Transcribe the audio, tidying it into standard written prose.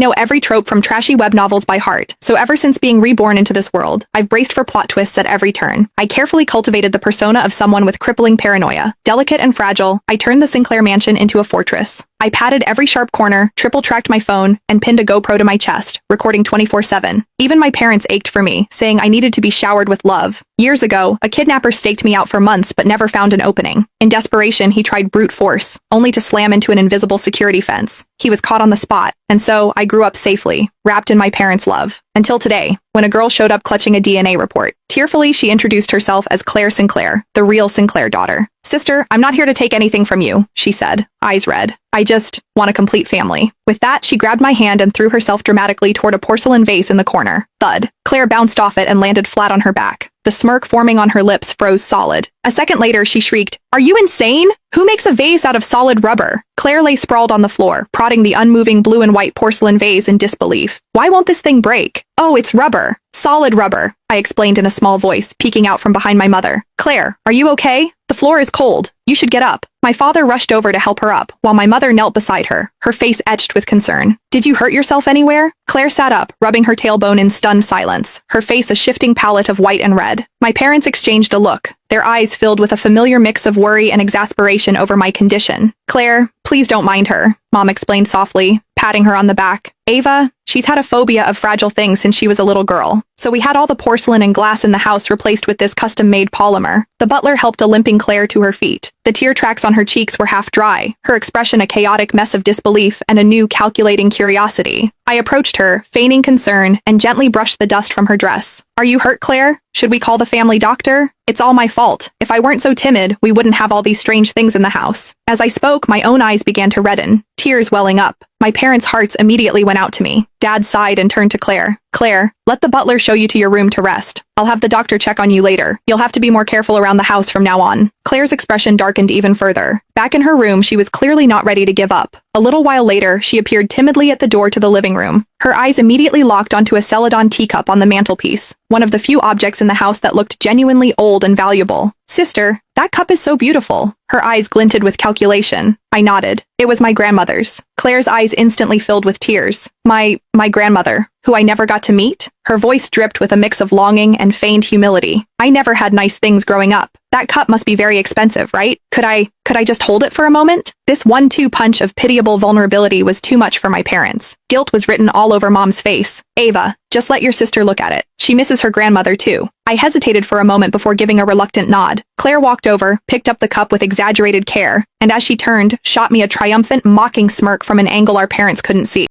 know every trope from trashy web novels by heart, so ever since being reborn into this world, I've braced for plot twists at every turn. I carefully cultivated the persona of someone with crippling paranoia. Delicate and fragile, I turned the Sinclair mansion into a fortress. I patted every sharp corner, triple-tracked my phone, and pinned a GoPro to my chest, recording 24/7. Even my parents ached for me, saying I needed to be showered with love. Years ago, a kidnapper staked me out for months but never found an opening. In desperation, he tried brute force, only to slam into an invisible security fence. He was caught on the spot, and so I grew up safely, wrapped in my parents' love. Until today, when a girl showed up clutching a DNA report. Tearfully, she introduced herself as Claire Sinclair, the real Sinclair daughter. "Sister, I'm not here to take anything from you," she said, eyes red. "I just want a complete family." With that, she grabbed my hand and threw herself dramatically toward a porcelain vase in the corner. Thud. Claire bounced off it and landed flat on her back. The smirk forming on her lips froze solid. A second later, she shrieked, "Are you insane? Who makes a vase out of solid rubber?" Claire lay sprawled on the floor, prodding the unmoving blue and white porcelain vase in disbelief. "Why won't this thing break?" "Oh, it's rubber. Solid rubber," I explained in a small voice, peeking out from behind my mother. "Claire, are you okay? The floor is cold. You should get up." My father rushed over to help her up, while my mother knelt beside her, her face etched with concern. "Did you hurt yourself anywhere?" Claire sat up, rubbing her tailbone in stunned silence, her face a shifting palette of white and red. My parents exchanged a look, their eyes filled with a familiar mix of worry and exasperation over my condition. "Claire, please don't mind her," Mom explained softly, patting her on the back. "Ava, she's had a phobia of fragile things since she was a little girl. So we had all the porcelain and glass in the house replaced with this custom-made polymer." The butler helped a limping Claire to her feet. The tear tracks on her cheeks were half dry, her expression a chaotic mess of disbelief and a new, calculating curiosity. I approached her, feigning concern, and gently brushed the dust from her dress. "Are you hurt, Claire? Should we call the family doctor?" "It's all my fault. If I weren't so timid, we wouldn't have all these strange things in the house." As I spoke, my own eyes began to redden, tears welling up. My parents' hearts immediately went out to me. Dad sighed and turned to Claire. "Claire, let the butler show you to your room to rest. I'll have the doctor check on you later. You'll have to be more careful around the house from now on." Claire's expression darkened even further. Back in her room, she was clearly not ready to give up. A little while later, she appeared timidly at the door to the living room. Her eyes immediately locked onto a Celadon teacup on the mantelpiece, one of the few objects in the house that looked genuinely old and valuable. "Sister, that cup is so beautiful." Her eyes glinted with calculation. I nodded. It was my grandmother's. Claire's eyes instantly filled with tears. My grandmother, who I never got to meet? Her voice dripped with a mix of longing and feigned humility. "I never had nice things growing up. That cup must be very expensive, right? Could I just hold it for a moment?" This 1-2 punch of pitiable vulnerability was too much for my parents. Guilt was written all over Mom's face. "Ava, just let your sister look at it. She misses her grandmother too." I hesitated for a moment before giving a reluctant nod. Claire walked over, picked up the cup with exaggerated care, and as she turned, shot me a triumphant, mocking smirk from an angle our parents couldn't see.